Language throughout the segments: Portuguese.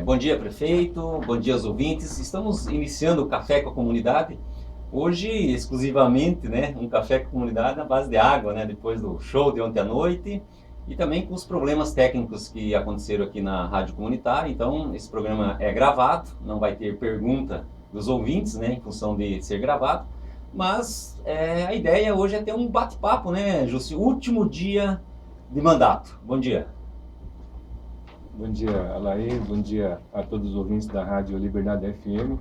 Bom dia, prefeito. Bom dia aos ouvintes. Estamos iniciando o Café com a Comunidade. Hoje, exclusivamente, né, um café com a comunidade na base de água, né, depois do show de ontem à noite e também com os problemas técnicos que aconteceram aqui na Rádio Comunitária. Então, esse programa é gravado, não vai ter pergunta dos ouvintes, né, em função de ser gravado. Mas a ideia hoje é ter um bate-papo, né, Jussi? Último dia de mandato. Bom dia. Bom dia, Alair. Bom dia a todos os ouvintes da Rádio Liberdade FM.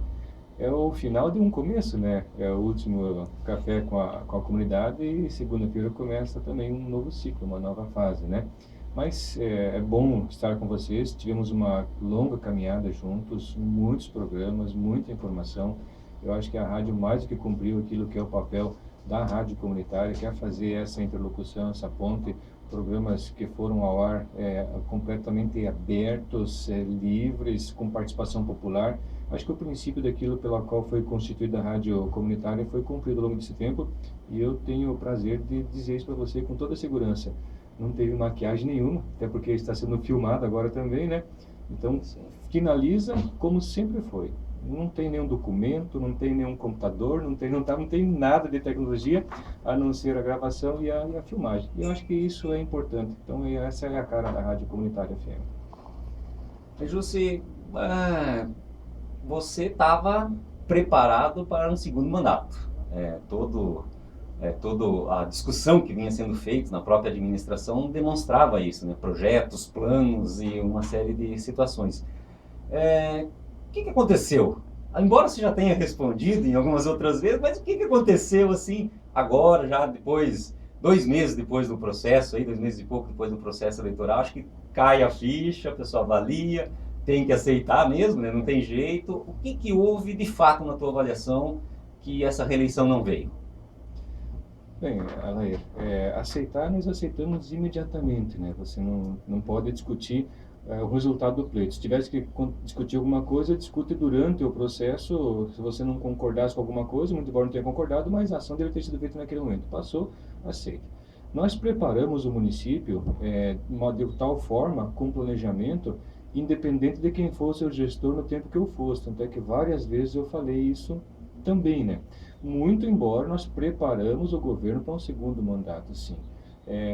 É o final de um começo, né? É o último café com a comunidade e segunda-feira começa também um novo ciclo, uma nova fase, né? Mas é bom estar com vocês. Tivemos uma longa caminhada juntos, muitos programas, muita informação. Eu acho que a rádio mais do que cumpriu aquilo que é o papel da rádio comunitária, que é fazer essa interlocução, essa ponte, programas que foram ao ar completamente abertos, livres, com participação popular. Acho que o princípio daquilo pela qual foi constituída a rádio comunitária foi cumprido ao longo desse tempo, e eu tenho o prazer de dizer isso para você com toda segurança. Não teve maquiagem nenhuma, até porque está sendo filmado agora também, né? Então, finaliza como sempre foi. Não tem nenhum documento, não tem nenhum computador, não tem nada de tecnologia, a não ser a gravação e a filmagem. E eu acho que isso é importante. Então, essa é a cara da Rádio Comunitária FM. Jussi, você estava preparado para um segundo mandato. Toda a discussão que vinha sendo feita na própria administração demonstrava isso, né? Projetos, planos e uma série de situações. O que aconteceu? Embora você já tenha respondido em algumas outras vezes, mas o que aconteceu assim agora, já depois, 2 meses depois do processo, 2 meses e pouco depois do processo eleitoral, acho que cai a ficha, a pessoa avalia, tem que aceitar mesmo, né? Não tem jeito. O que houve de fato na tua avaliação que essa reeleição não veio? Bem, Alair, aceitar nós aceitamos imediatamente, né? Você não pode discutir o resultado do pleito. Se tivesse que discutir alguma coisa, discute durante o processo. Se você não concordasse com alguma coisa, muito embora não tenha concordado, mas a ação deve ter sido feita naquele momento. Passou, aceita. Nós preparamos o município de tal forma, com planejamento, independente de quem fosse o gestor no tempo que eu fosse. Tanto é que várias vezes eu falei isso também, né? Muito embora nós preparamos o governo para um segundo mandato, sim.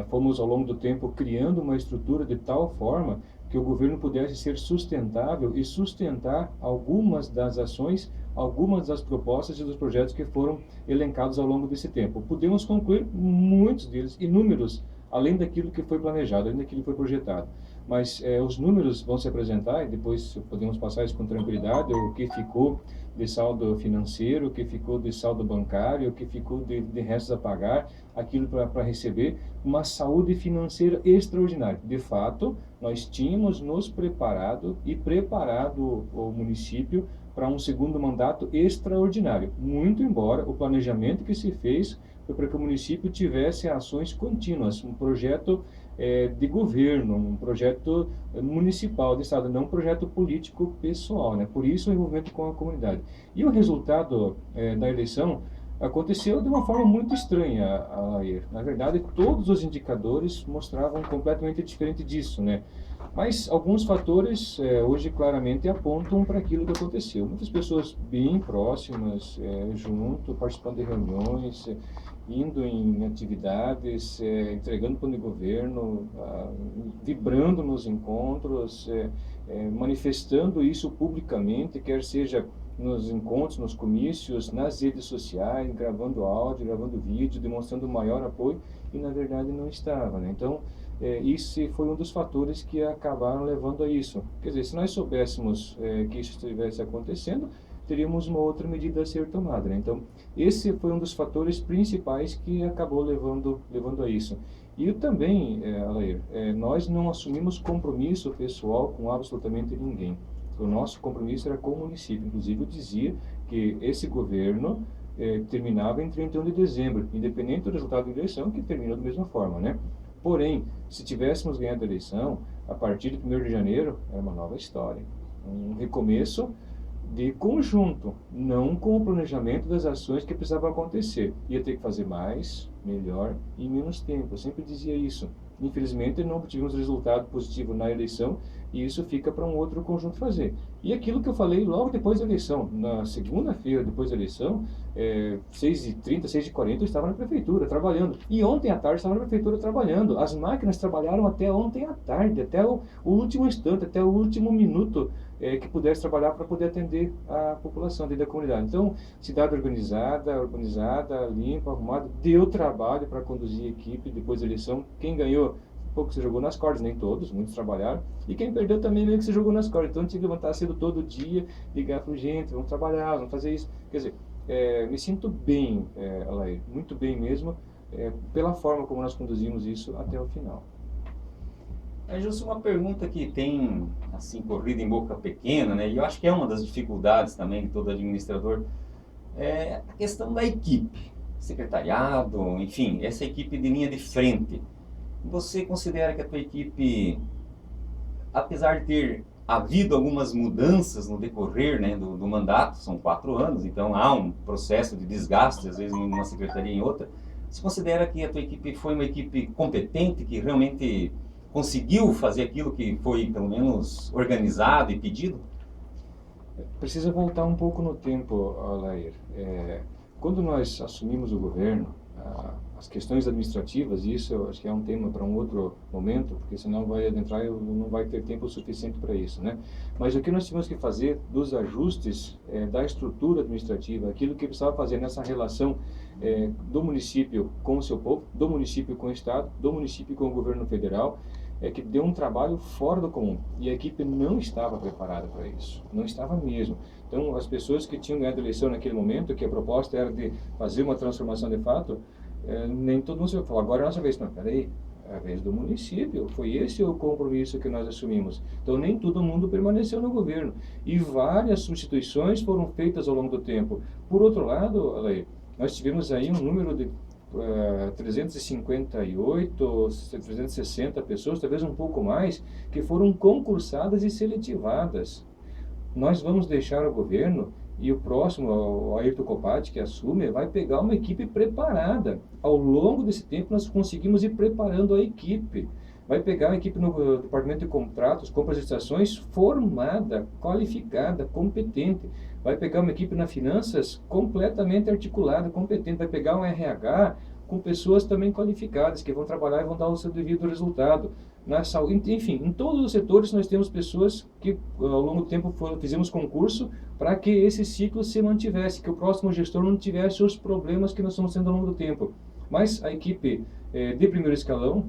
Fomos ao longo do tempo criando uma estrutura de tal forma que o governo pudesse ser sustentável e sustentar algumas das ações, algumas das propostas e dos projetos que foram elencados ao longo desse tempo. Podemos concluir muitos deles, inúmeros, além daquilo que foi planejado, além daquilo que foi projetado. Mas os números vão se apresentar e depois podemos passar isso com tranquilidade, o que ficou de saldo financeiro, o que ficou de saldo bancário, o que ficou de restos a pagar, aquilo para receber, uma saúde financeira extraordinária. De fato, nós tínhamos nos preparado e preparado o município para um segundo mandato extraordinário, muito embora o planejamento que se fez foi para que o município tivesse ações contínuas, um projeto de governo, um projeto municipal de estado, não um projeto político pessoal, né? Por isso o envolvimento com a comunidade. E o resultado da eleição aconteceu de uma forma muito estranha, Alair. Na verdade, todos os indicadores mostravam completamente diferente disso, né? Mas alguns fatores hoje claramente apontam para aquilo que aconteceu. Muitas pessoas bem próximas, junto, participando de reuniões, indo em atividades, entregando plano de governo, vibrando nos encontros, manifestando isso publicamente, quer seja nos encontros, nos comícios, nas redes sociais, gravando áudio, gravando vídeo, demonstrando maior apoio, e na verdade não estava, né? Então, isso foi um dos fatores que acabaram levando a isso. Quer dizer, se nós soubéssemos que isso estivesse acontecendo, teríamos uma outra medida a ser tomada, né? Então, esse foi um dos fatores principais que acabou levando a isso. E também, Alair, nós não assumimos compromisso pessoal com absolutamente ninguém. O nosso compromisso era com o município. Inclusive, eu dizia que esse governo terminava em 31 de dezembro, independente do resultado da eleição, que terminou da mesma forma, né? Porém, se tivéssemos ganhado a eleição, a partir de 1º de janeiro, era uma nova história. Um recomeço de conjunto, não com o planejamento das ações que precisavam acontecer. Ia ter que fazer mais, melhor em menos tempo. Eu sempre dizia isso. Infelizmente, não tivemos resultado positivo na eleição e isso fica para um outro conjunto fazer. E aquilo que eu falei logo depois da eleição, na segunda-feira depois da eleição, 6h30, 6h40, eu estava na prefeitura trabalhando. E ontem à tarde estava na prefeitura trabalhando. As máquinas trabalharam até ontem à tarde, até o último instante, até o último minuto que pudesse trabalhar para poder atender a população dentro da comunidade. Então, cidade organizada, limpa, arrumada, deu trabalho para conduzir a equipe depois da eleição. Quem ganhou, pouco se jogou nas cordas, nem todos, muitos trabalharam. E quem perdeu também meio que se jogou nas cordas. Então, tinha que levantar cedo todo dia, ligar para gente, vamos trabalhar, vamos fazer isso. Quer dizer, me sinto bem, Alair, muito bem mesmo, pela forma como nós conduzimos isso até o final. É justo uma pergunta que tem, assim, corrido em boca pequena, né? E eu acho que é uma das dificuldades também de todo administrador, é a questão da equipe, secretariado, enfim, essa equipe de linha de frente. Você considera que a tua equipe, apesar de ter havido algumas mudanças no decorrer, né, do mandato, são 4 anos, então há um processo de desgaste, às vezes em uma secretaria e em outra, você considera que a tua equipe foi uma equipe competente, que realmente conseguiu fazer aquilo que foi, pelo menos, organizado e pedido? Precisa voltar um pouco no tempo, Alair. Quando nós assumimos o governo, as questões administrativas, e isso eu acho que é um tema para um outro momento, porque senão vai adentrar e não vai ter tempo suficiente para isso, né? Mas o que nós tivemos que fazer dos ajustes da estrutura administrativa, aquilo que precisava fazer nessa relação do município com o seu povo, do município com o Estado, do município com o governo federal, que deu um trabalho fora do comum. E a equipe não estava preparada para isso. Não estava mesmo. Então, as pessoas que tinham ganhado a eleição naquele momento, que a proposta era de fazer uma transformação de fato, nem todo mundo falou, agora é a nossa vez. Não, peraí, é a vez do município. Foi esse o compromisso que nós assumimos. Então, nem todo mundo permaneceu no governo. E várias substituições foram feitas ao longo do tempo. Por outro lado, Alair, nós tivemos aí um número de 358, 360 pessoas, talvez um pouco mais, que foram concursadas e seletivadas. Nós vamos deixar o governo e o próximo, o Ayrton Copati, que assume, vai pegar uma equipe preparada. Ao longo desse tempo, nós conseguimos ir preparando a equipe. Vai pegar a equipe no departamento de contratos, compras e estações formada, qualificada, competente. Vai pegar uma equipe na finanças completamente articulada, competente. Vai pegar um RH com pessoas também qualificadas, que vão trabalhar e vão dar o seu devido resultado. Na saúde, enfim, em todos os setores nós temos pessoas que ao longo do tempo fizemos concurso para que esse ciclo se mantivesse, que o próximo gestor não tivesse os problemas que nós estamos tendo ao longo do tempo. Mas a equipe de primeiro escalão,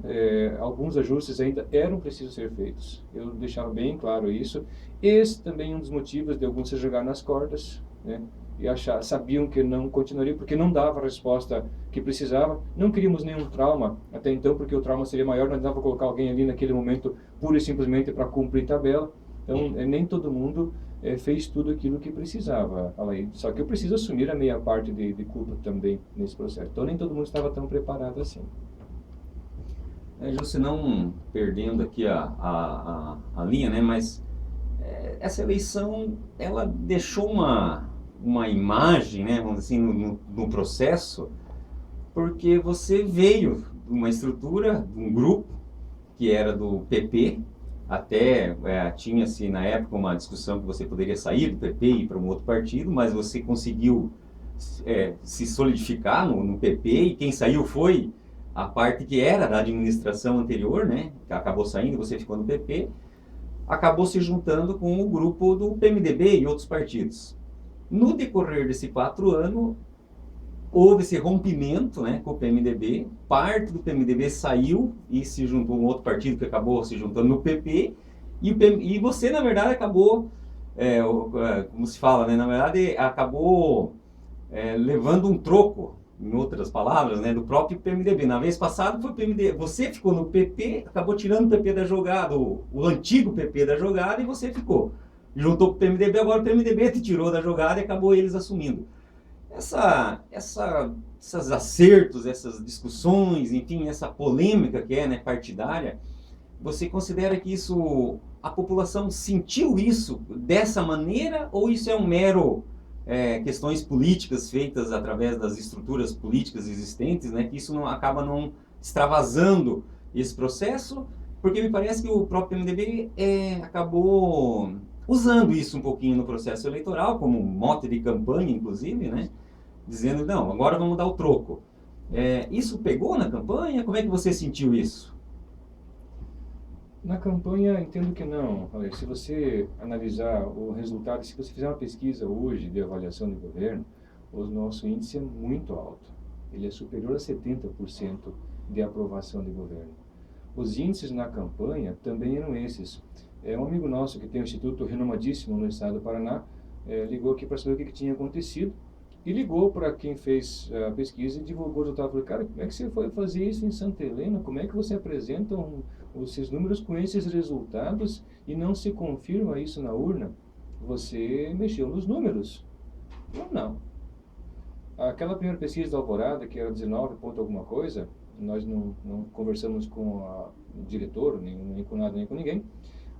alguns ajustes ainda eram precisos ser feitos. Eu deixava bem claro isso. Esse também é um dos motivos de alguns se jogar nas cordas, né? E sabiam que não continuaria, porque não dava a resposta que precisava. Não queríamos nenhum trauma até então, porque o trauma seria maior, não dava colocar alguém ali naquele momento pura e simplesmente para cumprir tabela. Então, nem todo mundo fez tudo aquilo que precisava. Só que eu preciso assumir a meia parte de culpa também nesse processo. Então, nem todo mundo estava tão preparado assim. Justo, não perdendo aqui a linha, né? Mas essa eleição, ela deixou uma imagem, né, vamos dizer assim, no processo, porque você veio de uma estrutura, de um grupo que era do PP, até tinha-se na época uma discussão que você poderia sair do PP e ir para um outro partido, mas você conseguiu se solidificar no PP, e quem saiu foi a parte que era da administração anterior, né, que acabou saindo, você ficou no PP, acabou se juntando com o grupo do PMDB e outros partidos. No decorrer desses 4 anos, houve esse rompimento, né, com o PMDB, parte do PMDB saiu e se juntou a um outro partido que acabou se juntando no PP, e você, na verdade, acabou, como se fala, né, na verdade, acabou levando um troco, em outras palavras, né, do próprio PMDB. Na vez passada foi o PMDB, você ficou no PP, acabou tirando o PP da jogada, o antigo PP da jogada, e você ficou. Juntou com o PMDB, agora o PMDB te tirou da jogada e acabou eles assumindo. Esses acertos, essas discussões, enfim, essa polêmica que né, partidária, você considera que a população sentiu isso dessa maneira, ou isso é um mero questões políticas feitas através das estruturas políticas existentes, né, que isso não acaba não extravasando esse processo, porque me parece que o próprio MDB acabou usando isso um pouquinho no processo eleitoral, como mote de campanha, inclusive, né, dizendo, não, agora vamos dar o troco. Isso pegou na campanha? Como é que você sentiu isso? Na campanha, entendo que não. Olha, se você analisar o resultado, se você fizer uma pesquisa hoje de avaliação de governo, o nosso índice é muito alto. Ele é superior a 70% de aprovação de governo. Os índices na campanha também eram esses. Um amigo nosso que tem um instituto renomadíssimo no estado do Paraná, ligou aqui para saber o que tinha acontecido e ligou para quem fez a pesquisa e divulgou o resultado. Falei, cara, como é que você foi fazer isso em Santa Helena? Como é que você apresenta os seus números com esses resultados e não se confirma isso na urna? Você mexeu nos números. Não. Aquela primeira pesquisa da Alvorada, que era 19 ponto alguma coisa, nós não conversamos com o diretor, nem com nada, nem com ninguém,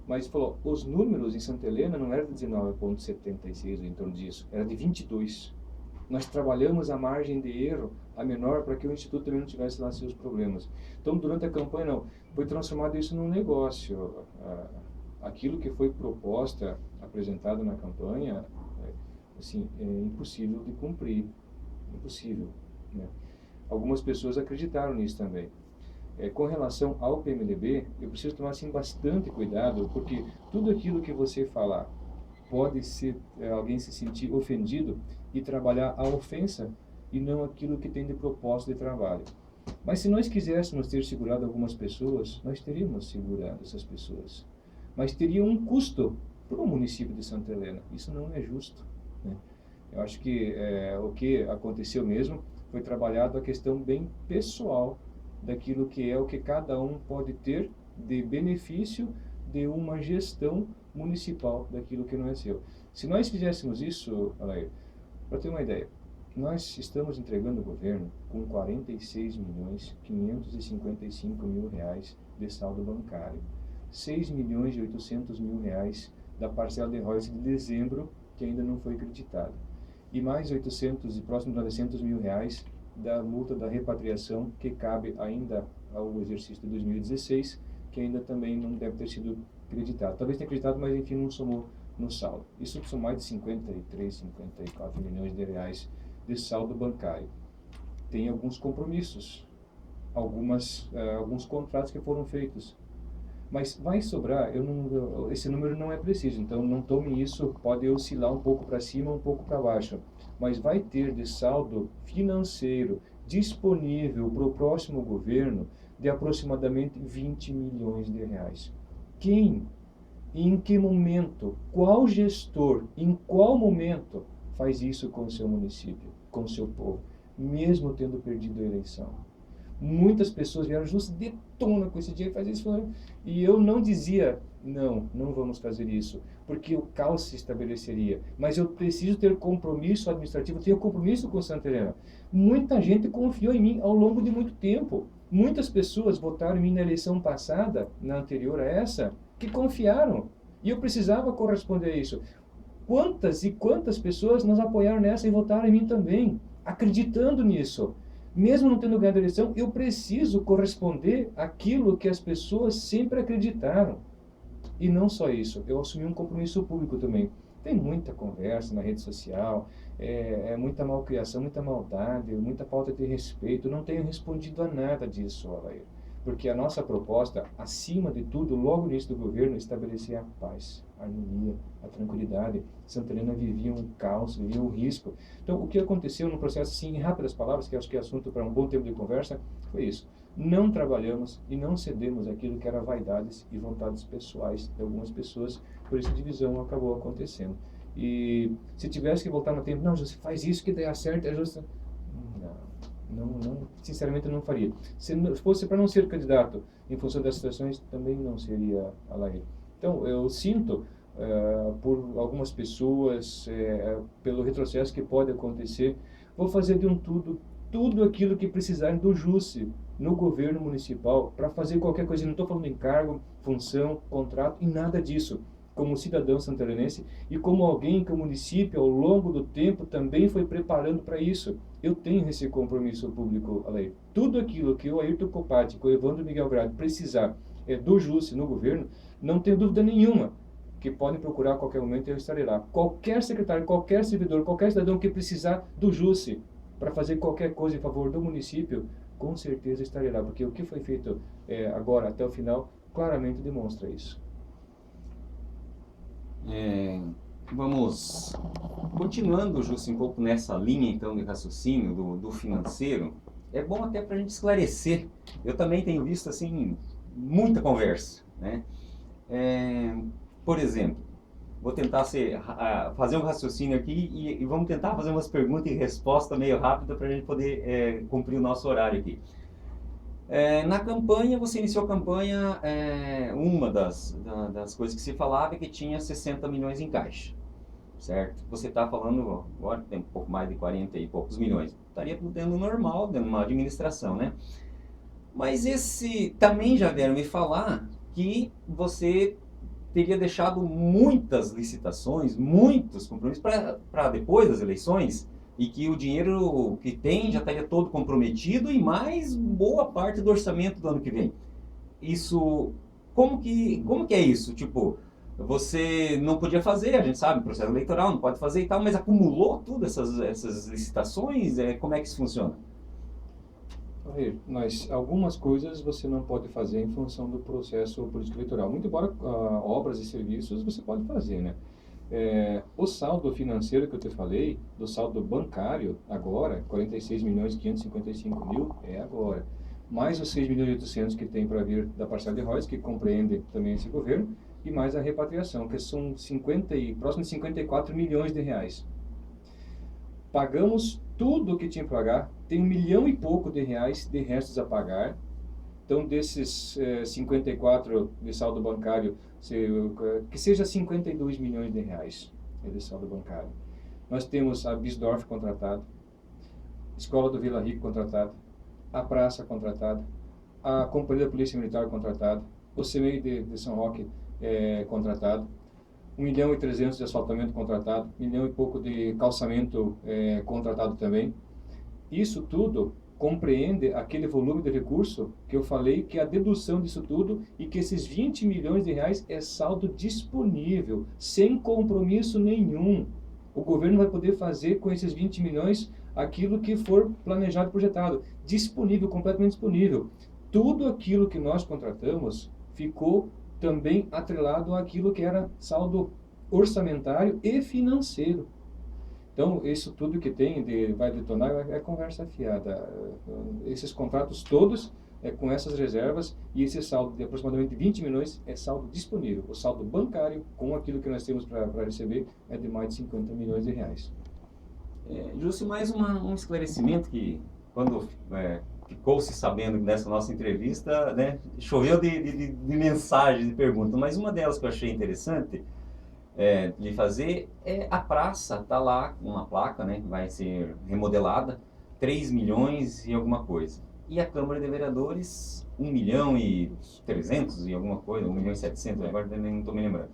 mas falou, os números em Santa Helena não eram de 19,76 ou em torno disso, era de 22. Nós trabalhamos a margem de erro a menor para que o Instituto também não tivesse lá seus problemas. Então, durante a campanha, não, foi transformado isso num negócio. Aquilo que foi proposta, apresentado na campanha, assim, é impossível de cumprir. Impossível, né? Algumas pessoas acreditaram nisso também. Com relação ao PMDB, eu preciso tomar assim, bastante cuidado, porque tudo aquilo que você falar pode ser alguém se sentir ofendido e trabalhar a ofensa e não aquilo que tem de propósito de trabalho. Mas se nós quiséssemos ter segurado algumas pessoas, nós teríamos segurado essas pessoas. Mas teria um custo para o município de Santa Helena. Isso não é justo, né? Eu acho que o que aconteceu mesmo foi trabalhado a questão bem pessoal daquilo que é o que cada um pode ter de benefício de uma gestão municipal daquilo que não é seu. Se nós fizéssemos isso, Alair, para ter uma ideia, nós estamos entregando o governo com 46.555.000 reais de saldo bancário, 6.800.000 reais da parcela de royalties de dezembro que ainda não foi creditada, e mais 800 e próximo de 900 mil reais da multa da repatriação que cabe ainda ao exercício de 2016, que ainda também não deve ter sido creditado. Talvez tenha creditado, mas enfim não somou no saldo. Isso são mais de 53, 54 milhões de reais de saldo bancário. Tem alguns compromissos, alguns contratos que foram feitos. Mas vai sobrar, esse número não é preciso, então não tome isso, pode oscilar um pouco para cima, um pouco para baixo. Mas vai ter de saldo financeiro disponível para o próximo governo de aproximadamente 20 milhões de reais. Quem, em que momento, qual gestor, em qual momento faz isso com o seu município, com o seu povo, mesmo tendo perdido a eleição? Muitas pessoas vieram justo detona com esse dinheiro, faz isso, e eu não dizia, não vamos fazer isso, porque o caos se estabeleceria, mas eu preciso ter compromisso administrativo, ter compromisso com Santa Helena. Muita gente confiou em mim ao longo de muito tempo, muitas pessoas votaram em mim na eleição passada, na anterior a essa, que confiaram, e eu precisava corresponder a isso. Quantas e quantas pessoas nos apoiaram nessa e votaram em mim também, acreditando nisso. Mesmo não tendo ganhado a eleição, eu preciso corresponder àquilo que as pessoas sempre acreditaram. E não só isso, eu assumi um compromisso público também. Tem muita conversa na rede social, muita malcriação, muita maldade, muita falta de respeito. Não tenho respondido a nada disso, Alair. Porque a nossa proposta, acima de tudo, logo no início do governo, estabelecia a paz, a harmonia, a tranquilidade. Santa Helena vivia um caos, vivia um risco. Então, o que aconteceu no processo, assim, em rápidas palavras, que acho que é assunto para um bom tempo de conversa, foi isso. Não trabalhamos e não cedemos aquilo que era vaidades e vontades pessoais de algumas pessoas, por isso a divisão acabou acontecendo. E se tivesse que voltar no tempo, não, você faz isso que dá certo, é justo. Não, sinceramente não faria. Se fosse para não ser candidato em função das situações, também não seria Alair. Então, eu sinto por algumas pessoas, pelo retrocesso que pode acontecer, vou fazer de um tudo aquilo que precisarem do JUSE no governo municipal para fazer qualquer coisa. Não estou falando em cargo, função, contrato e nada disso. como cidadão santarenense e como alguém que o município, ao longo do tempo, também foi preparando para isso. Eu tenho esse compromisso público, Aleir. Tudo aquilo que o Ayrton Copati, que o Evandro Miguel Grado precisar do JUSC no governo, não tenho dúvida nenhuma que podem procurar a qualquer momento e eu estarei lá. Qualquer secretário, qualquer servidor, qualquer cidadão que precisar do JUSC para fazer qualquer coisa em favor do município, com certeza estarei lá, porque o que foi feito agora até o final claramente demonstra isso. Vamos continuando, Jussi, um pouco nessa linha então de raciocínio do financeiro. É bom até para a gente esclarecer. Eu também tenho visto assim muita conversa, né? Por exemplo, vou tentar fazer um raciocínio aqui e vamos tentar fazer umas perguntas e respostas meio rápida para a gente poder cumprir o nosso horário aqui. Na campanha, você iniciou a campanha, uma das coisas que se falava é que tinha 60 milhões em caixa, certo? Você está falando, agora tem um pouco mais de 40 e poucos milhões. Estaria dentro normal, dentro de uma administração, né? Mas também já vieram me falar que você teria deixado muitas licitações, muitos compromissos para depois das eleições, e que o dinheiro que tem já estaria todo comprometido e mais boa parte do orçamento do ano que vem. Isso, como que é isso? Tipo, você não podia fazer, a gente sabe, processo eleitoral, não pode fazer e tal, mas acumulou tudo essas licitações? Como é que isso funciona? Algumas coisas você não pode fazer em função do processo político eleitoral. Muito embora obras e serviços você pode fazer, né? O saldo financeiro que eu te falei, do saldo bancário, agora, 46.555.000 é agora. Mais os 6.800.000 que tem para vir da parcela de royalties, que compreende também esse governo, e mais a repatriação, que são próximo de 54 milhões de reais. Pagamos tudo o que tinha para pagar, tem 1 milhão e pouco de reais de restos a pagar. Então, desses 54 de saldo bancário, que seja 52 milhões de reais de saldo bancário. Nós temos a Bisdorf contratada, Escola do Vila Rica contratada, a Praça contratada, a Companhia da Polícia Militar contratada, o CMEI de São Roque contratado, 1.300.000 de asfaltamento contratado, 1 milhão e pouco de calçamento contratado também. Isso tudo compreende aquele volume de recurso que eu falei, que é a dedução disso tudo e que esses 20 milhões de reais é saldo disponível, sem compromisso nenhum. O governo vai poder fazer com esses 20 milhões aquilo que for planejado e projetado. Disponível, completamente disponível. Tudo aquilo que nós contratamos ficou também atrelado àquilo que era saldo orçamentário e financeiro. Então, isso tudo que tem, vai detonar, é conversa fiada. Esses contratos todos, com essas reservas, e esse saldo de aproximadamente 20 milhões é saldo disponível. O saldo bancário, com aquilo que nós temos para receber, é de mais de 50 milhões de reais. Justo, mais um esclarecimento que, quando ficou-se sabendo dessa nossa entrevista, né, choveu de mensagens, de perguntas, mas uma delas que eu achei interessante de fazer a praça, está lá com uma placa, né, que vai ser remodelada, 3 milhões e alguma coisa. E a Câmara de Vereadores, 1.300.000 e alguma coisa, 1.700.000, agora não estou me lembrando.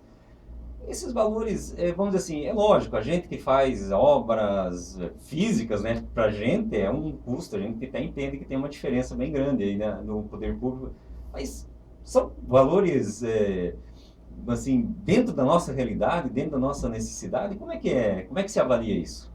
Esses valores, vamos dizer assim, é lógico, a gente que faz obras físicas, né, para a gente é um custo, a gente até entende que tem uma diferença bem grande aí, né, no poder público, mas são valores assim, dentro da nossa realidade, dentro da nossa necessidade, como é que se avalia isso?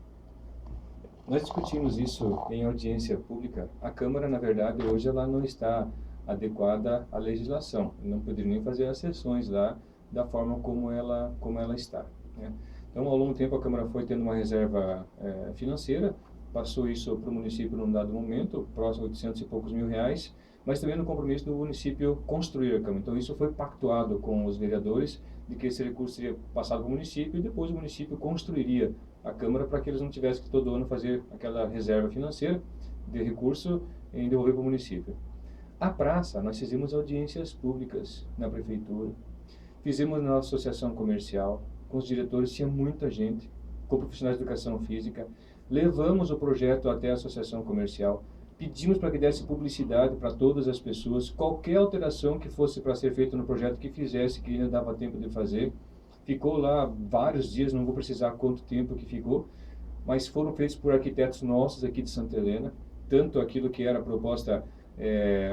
Nós discutimos isso em audiência pública. A Câmara, na verdade, hoje ela não está adequada à legislação. Não poderia nem fazer as sessões lá da forma como ela está, né? Então, ao longo do tempo, a Câmara foi tendo uma reserva financeira, passou isso para o município num dado momento, próximo a 800 e poucos mil reais, mas também no compromisso do município construir a Câmara. Então, isso foi pactuado com os vereadores, de que esse recurso seria passado para o município e depois o município construiria a Câmara para que eles não tivessem que todo ano fazer aquela reserva financeira de recurso em devolver para o município. A praça, nós fizemos audiências públicas na prefeitura, fizemos na associação comercial, com os diretores, tinha muita gente, com profissionais de educação física, levamos o projeto até a associação comercial, pedimos para que desse publicidade para todas as pessoas, qualquer alteração que fosse para ser feita no projeto que fizesse, que ainda dava tempo de fazer. ficou lá vários dias, não vou precisar quanto tempo que ficou, mas foram feitos por arquitetos nossos aqui de Santa Helena, tanto aquilo que era a proposta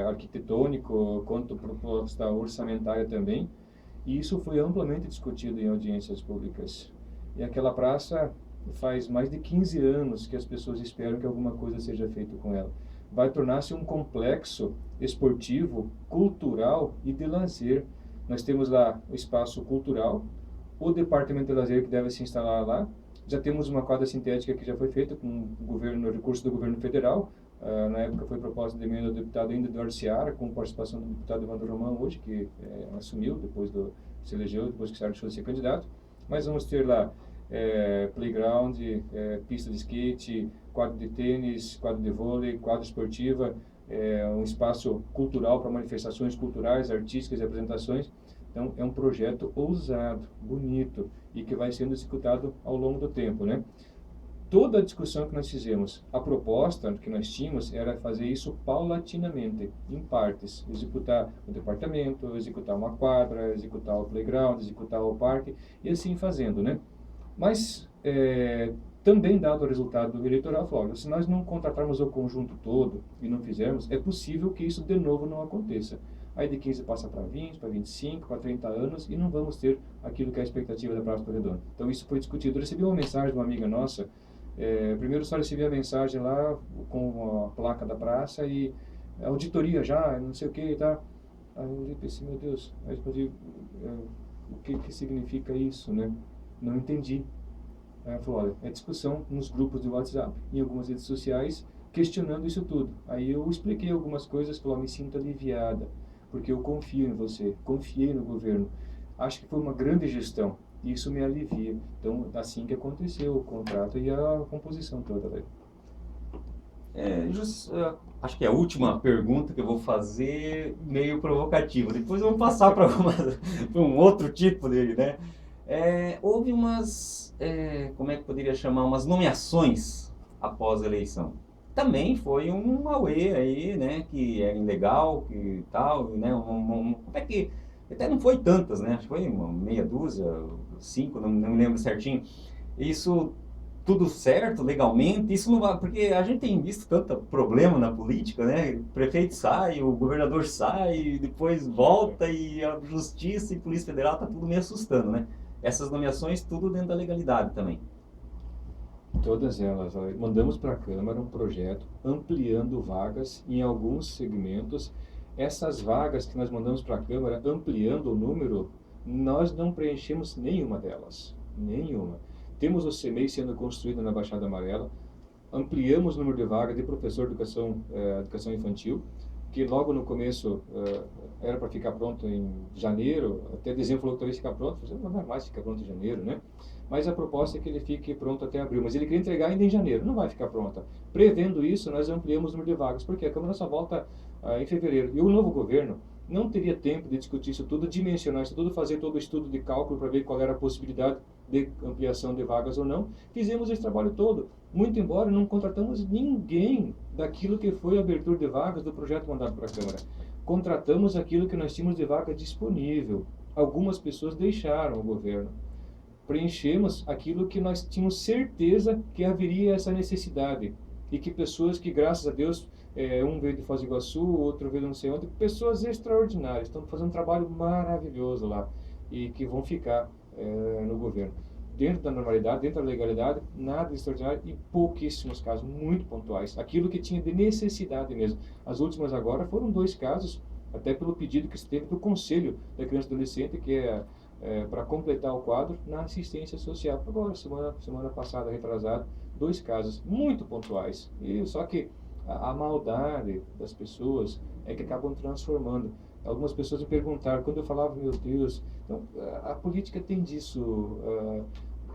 arquitetônico, quanto a proposta orçamentária também, e isso foi amplamente discutido em audiências públicas. E aquela praça faz mais de 15 anos que as pessoas esperam que alguma coisa seja feita com ela. Vai tornar-se um complexo esportivo, cultural e de lazer. Nós temos lá o espaço cultural, o departamento de lazer que deve se instalar lá. Já temos uma quadra sintética que já foi feita com o governo, recurso do governo federal. Na época foi proposta de emenda do deputado ainda Eduardo Seara, com participação do deputado Evandro Romão hoje, que assumiu depois se elegeu, depois que Sérgio deixou de ser candidato. Mas vamos ter lá playground, pista de skate, quadro de tênis, quadro de vôlei, quadra esportiva, um espaço cultural para manifestações culturais, artísticas e apresentações. Então, é um projeto ousado, bonito e que vai sendo executado ao longo do tempo, né? Toda a discussão que nós fizemos, a proposta que nós tínhamos era fazer isso paulatinamente, em partes. Executar o departamento, executar uma quadra, executar o playground, executar o parque, e assim fazendo, né? Mas, também dado o resultado eleitoral, falou, se nós não contratarmos o conjunto todo e não fizermos, é possível que isso de novo não aconteça. Aí de 15 passa para 20, para 25, para 30 anos, e não vamos ter aquilo que é a expectativa da Praça do Redondo. Então isso foi discutido. Eu recebi uma mensagem de uma amiga nossa, primeiro só recebi a mensagem lá com a placa da praça e auditoria já, não sei o que e tal. Aí eu olhei e pensei, meu Deus, aí eu respondi, o que significa isso, né? Não entendi. Aí ela falou, olha, é discussão nos grupos de WhatsApp, em algumas redes sociais, questionando isso tudo. Aí eu expliquei algumas coisas, falou, me sinto aliviada, porque eu confio em você, confiei no governo. Acho que foi uma grande gestão, e isso me alivia. Então, assim que aconteceu o contrato e a composição toda, velho. Acho que é a última pergunta que eu vou fazer, meio provocativa. Depois vamos passar para um outro tipo dele, né? Houve como é que poderia chamar, umas nomeações após a eleição. Também foi um auê aí, né, que era ilegal, que tal, né, até que até não foi tantas, né, acho que foi uma meia dúzia, 5, não me lembro certinho. Isso tudo certo, legalmente, isso não vai, porque a gente tem visto tanto problema na política, né, o prefeito sai, o governador sai, depois volta e a justiça e a Polícia Federal tá tudo meio assustando, né. Essas nomeações tudo dentro da legalidade também. Todas elas. Mandamos para a Câmara um projeto ampliando vagas em alguns segmentos. Essas vagas que nós mandamos para a Câmara, ampliando o número, nós não preenchemos nenhuma delas. Nenhuma. Temos o CEMEI sendo construído na Baixada Amarela, ampliamos o número de vagas de professor de educação infantil, que logo no começo era para ficar pronto em janeiro, até dezembro falou que talvez ficar pronto, não vai mais ficar pronto em janeiro, né? Mas a proposta é que ele fique pronto até abril, mas ele queria entregar ainda em janeiro, não vai ficar pronta. Prevendo isso, nós ampliamos o número de vagas, porque a Câmara só volta em fevereiro. E o novo governo não teria tempo de discutir isso tudo, dimensionar isso tudo, fazer todo o estudo de cálculo para ver qual era a possibilidade de ampliação de vagas ou não. Fizemos esse trabalho todo, muito embora não contratamos ninguém daquilo que foi a abertura de vagas do projeto mandado para a Câmara. Contratamos aquilo que nós tínhamos de vaga disponível. Algumas pessoas deixaram o governo. Preenchemos aquilo que nós tínhamos certeza que haveria essa necessidade. E que pessoas que, graças a Deus, um veio de Foz do Iguaçu, outro veio de não sei onde, pessoas extraordinárias, estão fazendo um trabalho maravilhoso lá e que vão ficar no governo. Dentro da normalidade, dentro da legalidade, nada de extraordinário e pouquíssimos casos, muito pontuais. Aquilo que tinha de necessidade mesmo. As últimas agora foram 2 casos, até pelo pedido que se teve do Conselho da Criança e Adolescente, que para completar o quadro na assistência social. Agora, semana passada, retrasada, 2 casos muito pontuais. E só que a maldade das pessoas é que acabam transformando. Algumas pessoas me perguntaram, quando eu falava, meu Deus, então, a política tem disso.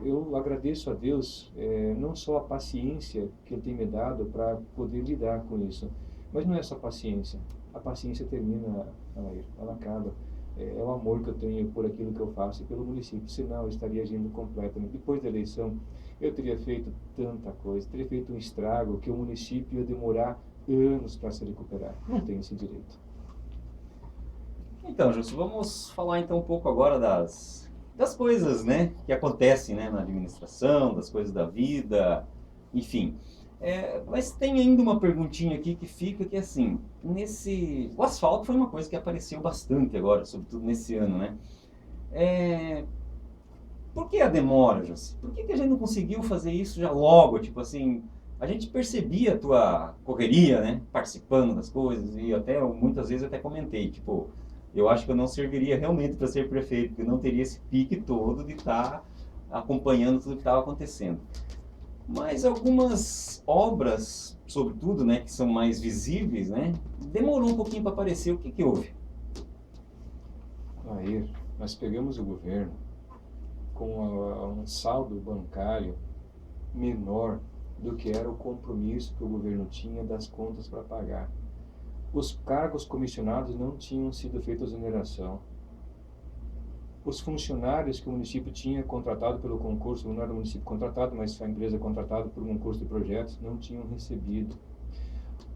Eu agradeço a Deus, não só a paciência que Ele tem me dado para poder lidar com isso, mas não é só paciência. A paciência termina, ela acaba. É o amor que eu tenho por aquilo que eu faço e pelo município, senão eu estaria agindo completamente. Depois da eleição, eu teria feito tanta coisa, teria feito um estrago que o município ia demorar anos para se recuperar. Não tem esse direito. Então, Justo, vamos falar então um pouco agora das das coisas, né, que acontecem, né, na administração, das coisas da vida, enfim. Mas tem ainda uma perguntinha aqui que fica, que é assim, o asfalto foi uma coisa que apareceu bastante agora, sobretudo nesse ano, né? É, por que a demora, José? Por que a gente não conseguiu fazer isso já logo? Tipo assim, a gente percebia a tua correria, né? Participando das coisas e até muitas vezes até comentei, tipo, eu acho que eu não serviria realmente para ser prefeito, porque eu não teria esse pique todo de estar acompanhando tudo que estava acontecendo. Mas algumas obras, sobretudo, né, que são mais visíveis, né, demorou um pouquinho para aparecer. O que que houve? Aí, nós pegamos o governo com um saldo bancário menor do que era o compromisso que o governo tinha das contas para pagar. Os cargos comissionados não tinham sido feita exoneração. Os funcionários que o município tinha contratado pelo concurso, não era o município contratado, mas a empresa contratada por um concurso de projetos, não tinham recebido.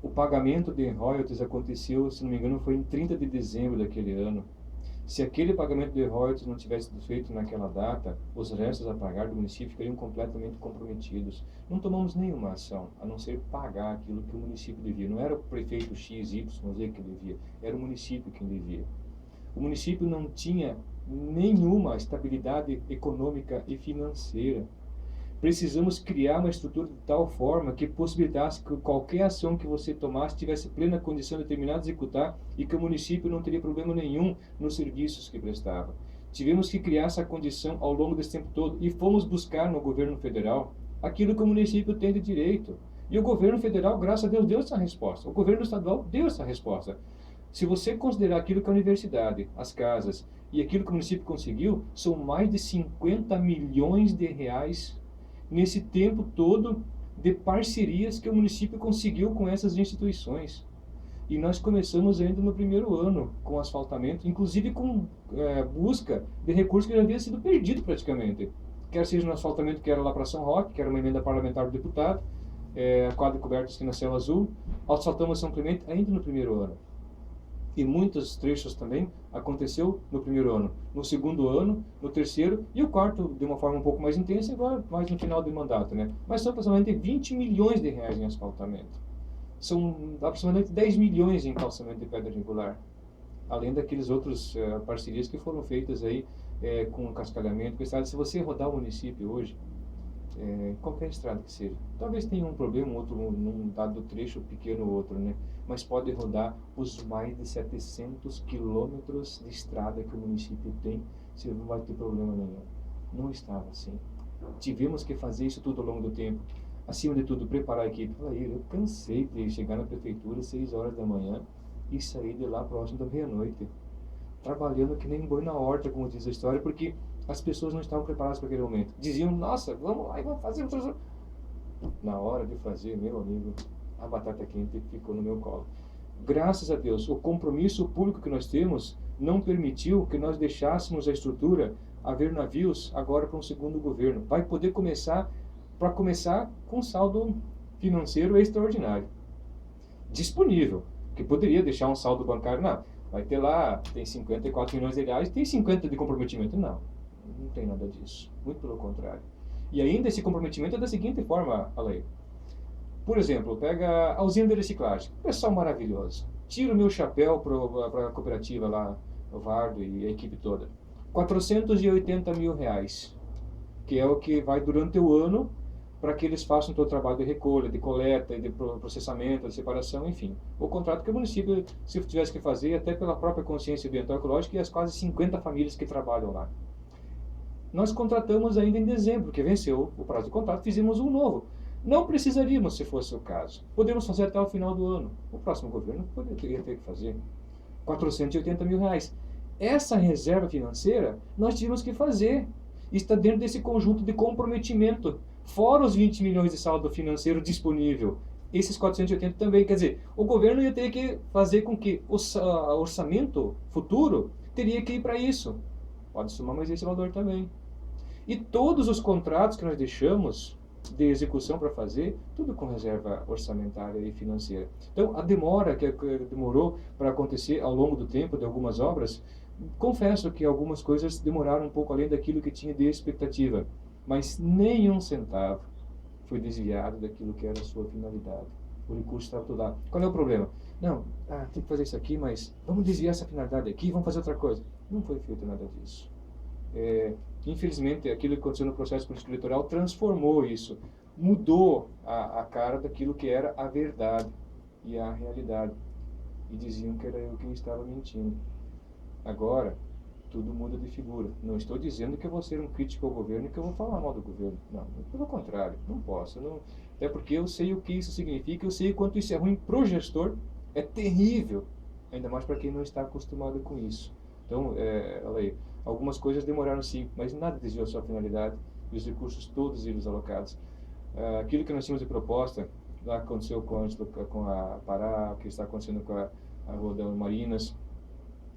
O pagamento de royalties aconteceu, se não me engano, foi em 30 de dezembro daquele ano. Se aquele pagamento de royalties não tivesse sido feito naquela data, os restos a pagar do município ficariam completamente comprometidos. Não tomamos nenhuma ação, a não ser pagar aquilo que o município devia. Não era o prefeito X, Y, Z que devia, era o município quem devia. O município não tinha nenhuma estabilidade econômica e financeira. Precisamos criar uma estrutura de tal forma que possibilitasse que qualquer ação que você tomasse tivesse plena condição de terminar de executar e que o município não teria problema nenhum nos serviços que prestava. Tivemos que criar essa condição ao longo desse tempo todo e fomos buscar no governo federal aquilo que o município tem de direito. E o governo federal, graças a Deus, deu essa resposta. O governo estadual deu essa resposta. Se você considerar aquilo que a universidade, as casas e aquilo que o município conseguiu, são mais de 50 milhões de reais nesse tempo todo de parcerias que o município conseguiu com essas instituições. E nós começamos ainda no primeiro ano com asfaltamento, inclusive com busca de recursos que já havia sido perdido praticamente. Quer seja no asfaltamento que era lá para São Roque, que era uma emenda parlamentar do deputado, quadro coberto aqui na Céu Azul, asfaltamos São Clemente ainda no primeiro ano. E muitos trechos também aconteceu no primeiro ano, no segundo ano, no terceiro e o quarto de uma forma um pouco mais intensa, agora mais no final do mandato, né? Mas são aproximadamente 20 milhões de reais em asfaltamento. São aproximadamente 10 milhões em calçamento de pedra regular. Além daqueles outros parcerias que foram feitas aí com cascalhamento. Se você rodar o município hoje, qualquer estrada que seja, talvez tenha um problema, outro num dado trecho pequeno ou outro, né? Mas pode rodar os mais de 700 quilômetros de estrada que o município tem, você não vai ter problema nenhum. Não estava assim. Tivemos que fazer isso tudo ao longo do tempo. Acima de tudo, preparar a equipe. Eu cansei de chegar na prefeitura às 6 horas da manhã e sair de lá próximo da meia-noite, trabalhando que nem boi na horta, como diz a história, porque as pessoas não estavam preparadas para aquele momento. Diziam, nossa, vamos lá e vamos fazer. Na hora de fazer, meu amigo, a batata quente ficou no meu colo. Graças a Deus, o compromisso público que nós temos não permitiu que nós deixássemos a estrutura haver navios agora para um segundo governo. Vai poder começar com saldo financeiro extraordinário. Disponível, que poderia deixar um saldo bancário, não. Vai ter lá, tem 54 milhões de reais, tem 50 de comprometimento. Não tem nada disso. Muito pelo contrário. E ainda esse comprometimento é da seguinte forma, Alair. Por exemplo, pega a usina de reciclagem. Pessoal maravilhoso. Tiro o meu chapéu para a cooperativa lá, o Vardo e a equipe toda. 480 mil reais, que é o que vai durante o ano para que eles façam todo o trabalho de recolha, de coleta, de processamento, de separação, enfim. O contrato que o município, se tivesse que fazer, até pela própria consciência ambiental e ecológica, e as quase 50 famílias que trabalham lá. Nós contratamos ainda em dezembro, que venceu o prazo de contrato, fizemos um novo. Não precisaríamos, se fosse o caso. Podemos fazer até o final do ano. O próximo governo poderia ter que fazer. 480 mil reais. Essa reserva financeira, nós tínhamos que fazer. Está dentro desse conjunto de comprometimento. Fora os 20 milhões de saldo financeiro disponível. Esses 480 também. Quer dizer, o governo ia ter que fazer com que o orçamento futuro teria que ir para isso. Pode somar mais esse valor também. E todos os contratos que nós deixamos de execução para fazer, tudo com reserva orçamentária e financeira. Então, a demora que demorou para acontecer ao longo do tempo de algumas obras, confesso que algumas coisas demoraram um pouco além daquilo que tinha de expectativa, mas nenhum centavo foi desviado daquilo que era a sua finalidade. O recurso estava todo lá. Qual é o problema? Não, tem que fazer isso aqui, mas vamos desviar essa finalidade aqui, vamos fazer outra coisa. Não foi feito nada disso. Infelizmente, aquilo que aconteceu no processo político eleitoral transformou isso, mudou a cara daquilo que era a verdade e a realidade. E diziam que era eu quem estava mentindo. Agora, tudo muda de figura. Não estou dizendo que eu vou ser um crítico ao governo e que eu vou falar mal do governo. Não, pelo contrário, não posso. Não, até porque eu sei o que isso significa, eu sei o quanto isso é ruim para o gestor, é terrível, ainda mais para quem não está acostumado com isso. Então, olha aí, algumas coisas demoraram sim, mas nada desviou a sua finalidade e os recursos todos eles alocados. Aquilo que nós tínhamos de proposta, lá aconteceu com a Pará, o que está acontecendo com a Rua das Marinas.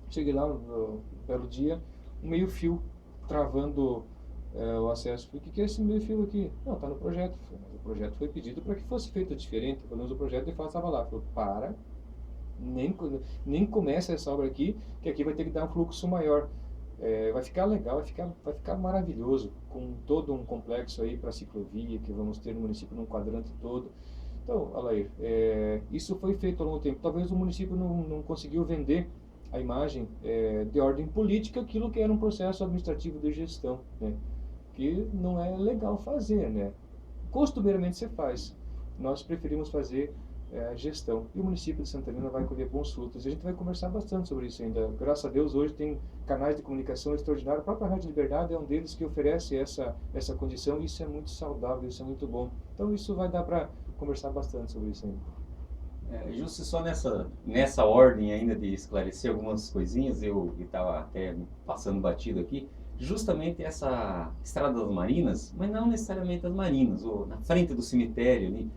Cheguei lá no belo dia, um meio-fio travando o acesso. O que é esse meio-fio aqui? Não, está no projeto. O projeto foi pedido para que fosse feito diferente. Pelo menos o projeto de fato estava lá. Falei, nem começa essa obra aqui, que aqui vai ter que dar um fluxo maior. Vai ficar legal, vai ficar maravilhoso, com todo um complexo aí para ciclovia, que vamos ter no município num quadrante todo. Então, Alair, isso foi feito ao longo do tempo. Talvez o município não conseguiu vender a imagem de ordem política, aquilo que era um processo administrativo de gestão, né? Que não é legal fazer, né? Costumeiramente você faz. Nós preferimos fazer gestão. E o município de Santa Helena vai colher bons frutos. E a gente vai conversar bastante sobre isso ainda. Graças a Deus, hoje tem canais de comunicação extraordinários. A própria Rádio Liberdade é um deles que oferece essa condição. E isso é muito saudável, isso é muito bom. Então, isso vai dar para conversar bastante sobre isso ainda. Justo só nessa ordem ainda de esclarecer algumas coisinhas, eu estava até passando batido aqui, justamente essa Estrada das Marinas, mas não necessariamente as Marinas, ou na frente do cemitério ali,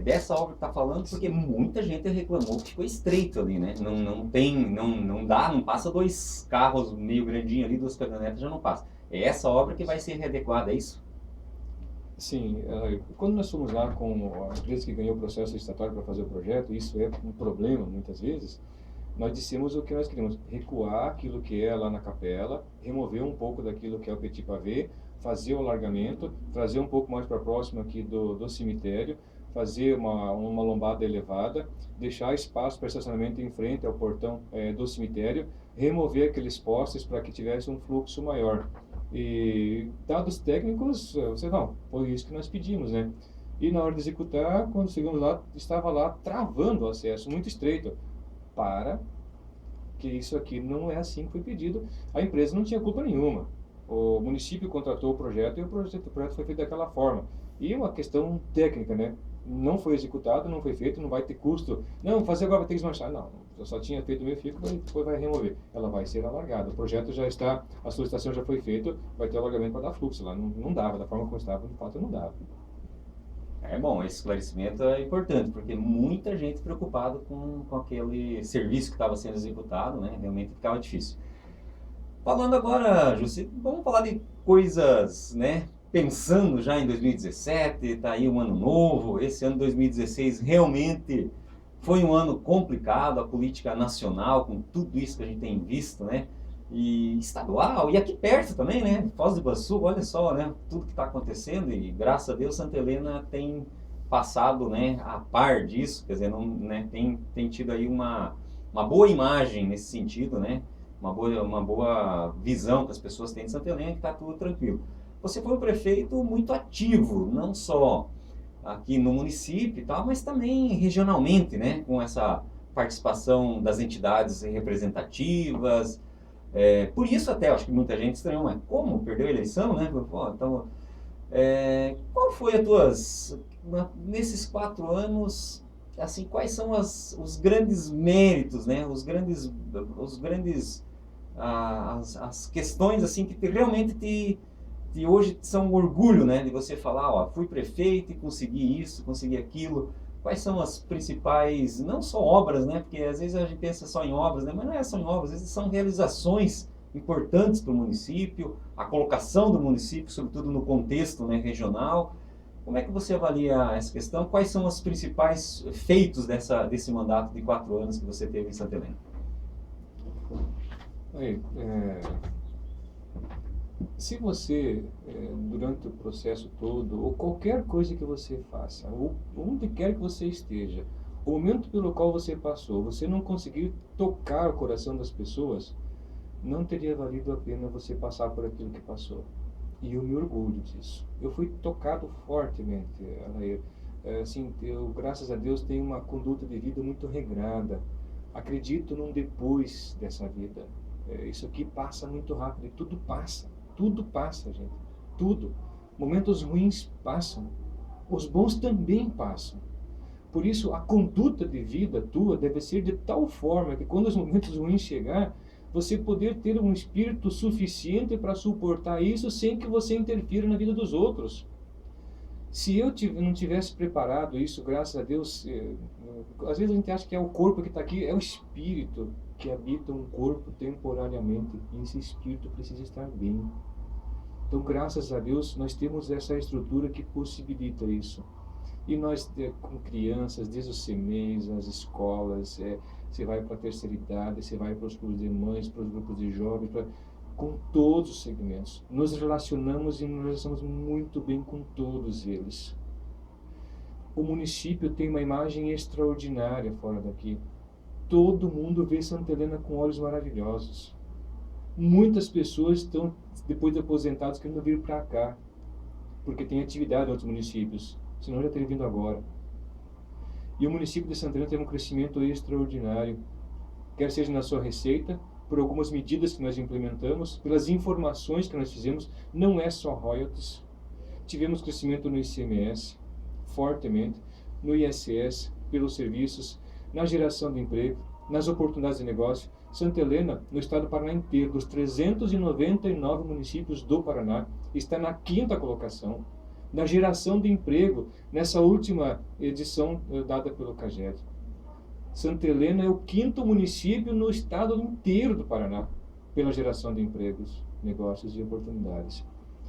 dessa obra que está falando, porque muita gente reclamou que ficou estreito ali, né? Não passa dois carros meio grandinho ali, duas caminhonetas já não passa. É essa obra que vai ser readequada, é isso? Sim, quando nós fomos lá com a empresa que ganhou o processo licitatório para fazer o projeto, isso é um problema muitas vezes, nós dissemos o que nós queríamos, recuar aquilo que é lá na capela, remover um pouco daquilo que é o petit pavé, fazer o alargamento, trazer um pouco mais para próximo aqui do cemitério, fazer uma lombada elevada, deixar espaço para estacionamento em frente ao portão do cemitério, remover aqueles postes para que tivesse um fluxo maior. E dados técnicos, não, foi isso que nós pedimos, né? E na hora de executar, quando chegamos lá, estava lá travando o acesso, muito estreito. Para que isso aqui não é assim que foi pedido. A empresa não tinha culpa nenhuma. O município contratou o projeto e o projeto foi feito daquela forma. E uma questão técnica, né? Não foi executado, não foi feito, não vai ter custo. Não, fazer agora vai ter que desmanchar. Não, eu só tinha feito o meio fio, depois vai remover. Ela vai ser alargada. O projeto já está, a solicitação já foi feita, vai ter alargamento para dar fluxo lá. Não dava, da forma como estava, de fato não dava. Bom, esse esclarecimento é importante, porque muita gente preocupada com aquele serviço que estava sendo executado, né? Realmente ficava difícil. Falando agora, Jussi, vamos falar de coisas, né? Pensando já em 2017, está aí um ano novo, esse ano 2016 realmente foi um ano complicado, a política nacional, com tudo isso que a gente tem visto, né? E estadual, e aqui perto também, né? Foz do Iguaçu, olha só, né? Tudo que está acontecendo e graças a Deus Santa Helena tem passado, né, a par disso, quer dizer, não, né, tem tido aí uma boa imagem nesse sentido, né? Uma boa visão que as pessoas têm de Santa Helena, que está tudo tranquilo. Você foi um prefeito muito ativo, não só aqui no município e tal, mas também regionalmente, né? Com essa participação das entidades representativas. Por isso até, acho que muita gente estranhou, mas como perdeu a eleição, né? Pô, então, qual foi nesses 4 anos, assim, quais são os grandes méritos, né? As questões assim que realmente te hoje são um orgulho, né? De você falar, ó, fui prefeito e consegui isso, consegui aquilo. Quais são as principais, não só obras, né? Porque às vezes a gente pensa só em obras, né? Mas não é só em obras, às vezes são realizações importantes para o município, a colocação do município, sobretudo no contexto, né, regional. Como é que você avalia essa questão? Quais são os principais feitos desse mandato de 4 anos que você teve em Santa Helena? Aí, se você, durante o processo todo, ou qualquer coisa que você faça, ou onde quer que você esteja, o momento pelo qual você passou, você não conseguir tocar o coração das pessoas, não teria valido a pena você passar por aquilo que passou. E eu me orgulho disso. Eu fui tocado fortemente, Alair. Assim, eu, graças a Deus, tenho uma conduta de vida muito regrada. Acredito num depois dessa vida. Isso aqui passa muito rápido e tudo passa. Tudo passa, gente. Tudo. Momentos ruins passam. Os bons também passam. Por isso, a conduta de vida tua deve ser de tal forma que quando os momentos ruins chegar, você poder ter um espírito suficiente para suportar isso sem que você interfira na vida dos outros. Se eu não tivesse preparado isso, graças a Deus, às vezes a gente acha que é o corpo que está aqui, é o espírito que habita um corpo temporariamente, e esse espírito precisa estar bem. Então, graças a Deus, nós temos essa estrutura que possibilita isso. E nós, com crianças, desde os CMEs, as escolas, você vai para a terceira idade, você vai para os grupos de mães, para os grupos de jovens, com todos os segmentos. Nos relacionamos e nos relacionamos muito bem com todos eles. O município tem uma imagem extraordinária fora daqui. Todo mundo vê Santa Helena com olhos maravilhosos. Muitas pessoas estão, depois de aposentados, querendo vir para cá, porque tem atividade em outros municípios, senão já teria vindo agora. E o município de Santa Helena teve um crescimento extraordinário, quer seja na sua receita, por algumas medidas que nós implementamos, pelas informações que nós fizemos, não é só royalties. Tivemos crescimento no ICMS, fortemente, no ISS, pelos serviços, na geração de emprego, nas oportunidades de negócio. Santa Helena, no estado do Paraná inteiro, dos 399 municípios do Paraná, está na 5ª colocação na geração de emprego, nessa última edição dada pelo CAGED. Santa Helena é o 5º município no estado inteiro do Paraná, pela geração de empregos, negócios e oportunidades.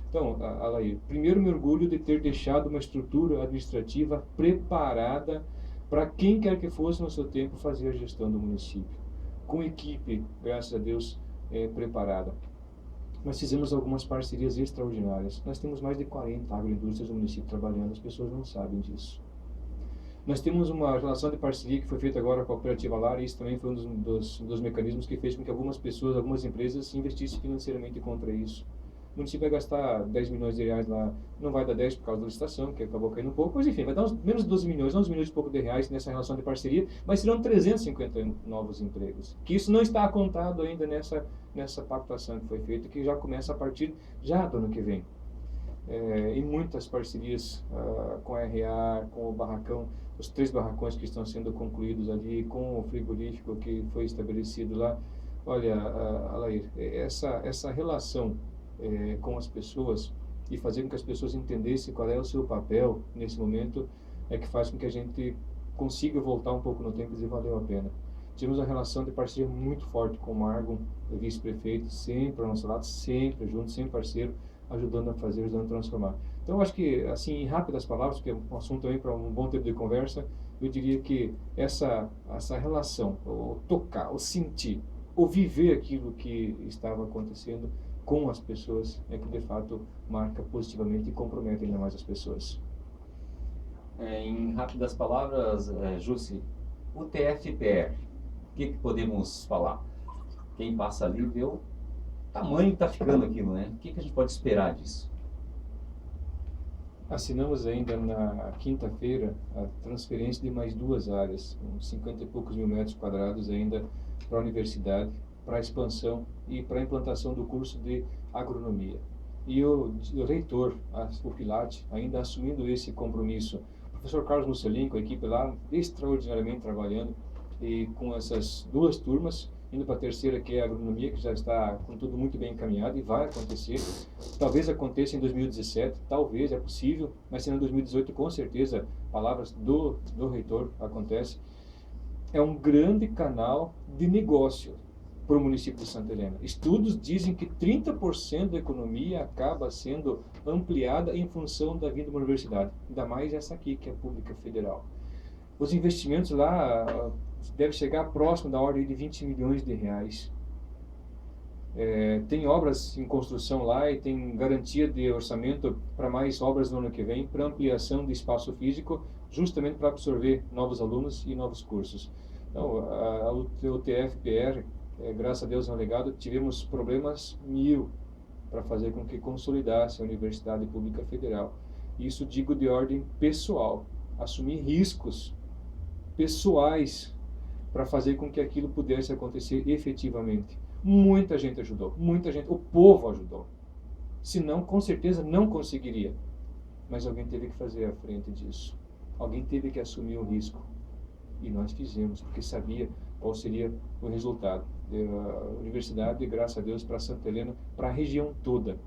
Então, Alair, primeiro me orgulho de ter deixado uma estrutura administrativa preparada para quem quer que fosse no seu tempo fazer a gestão do município, com equipe, graças a Deus, preparada. Nós fizemos algumas parcerias extraordinárias. Nós temos mais de 40 agroindústrias no município trabalhando, as pessoas não sabem disso. Nós temos uma relação de parceria que foi feita agora com a Cooperativa Lar, e isso também foi um dos mecanismos que fez com que algumas pessoas, algumas empresas investissem financeiramente contra isso. O município vai gastar 10 milhões de reais lá, não vai dar 10 por causa da licitação, que acabou caindo um pouco, mas enfim, vai dar menos de 12 milhões, 11 milhões e pouco de reais nessa relação de parceria, mas serão 350 novos empregos. Que isso não está contado ainda nessa pactuação que foi feita, que já começa a partir já do ano que vem. E muitas parcerias com a RA, com o barracão, os 3 barracões que estão sendo concluídos ali, com o frigorífico que foi estabelecido lá. Olha, Alair, essa relação com as pessoas e fazer com que as pessoas entendessem qual é o seu papel nesse momento é que faz com que a gente consiga voltar um pouco no tempo e dizer valeu a pena. Tivemos uma relação de parceria muito forte com o Margon, o vice-prefeito, sempre ao nosso lado, sempre junto, sempre parceiro, ajudando a fazer, ajudando a transformar. Então, eu acho que, assim, em rápidas palavras, porque é um assunto também para um bom tempo de conversa, eu diria que essa relação, o tocar, o sentir, o viver aquilo que estava acontecendo com as pessoas é que, de fato, marca positivamente e compromete ainda mais as pessoas. Em rápidas palavras, Jussi, o TFPR, o que podemos falar? Quem passa ali vê o tamanho que está ficando aquilo, né? O que a gente pode esperar disso? Assinamos ainda na quinta-feira a transferência de mais 2 áreas, uns 50 e poucos mil metros quadrados ainda para a universidade, para a expansão e para a implantação do curso de agronomia. E o reitor, o Pilate, ainda assumindo esse compromisso, o professor Carlos Mussolini, com a equipe lá, extraordinariamente trabalhando, e com essas 2 turmas, indo para a terceira, que é a agronomia, que já está com tudo muito bem encaminhado e vai acontecer. Talvez aconteça em 2017, talvez, é possível, mas sendo em 2018, com certeza, palavras do reitor, acontece. É um grande canal de negócio. para o município de Santa Helena. Estudos dizem que 30% da economia acaba sendo ampliada em função da vinda de uma universidade, ainda mais essa aqui, que é a pública federal. Os investimentos lá devem chegar próximo da ordem de 20 milhões de reais. Tem obras em construção lá e tem garantia de orçamento para mais obras no ano que vem, para ampliação de espaço físico, justamente para absorver novos alunos e novos cursos. Então, a UTF-PR, graças a Deus, é um legado, tivemos problemas mil para fazer com que consolidasse a Universidade Pública Federal. Isso digo de ordem pessoal, assumir riscos pessoais para fazer com que aquilo pudesse acontecer efetivamente. Muita gente ajudou, muita gente, o povo ajudou. Senão, com certeza, não conseguiria. Mas alguém teve que fazer à frente disso. Alguém teve que assumir o risco. E nós fizemos, porque sabia qual seria o resultado. A universidade, graças a Deus, para Santa Helena, para a região toda,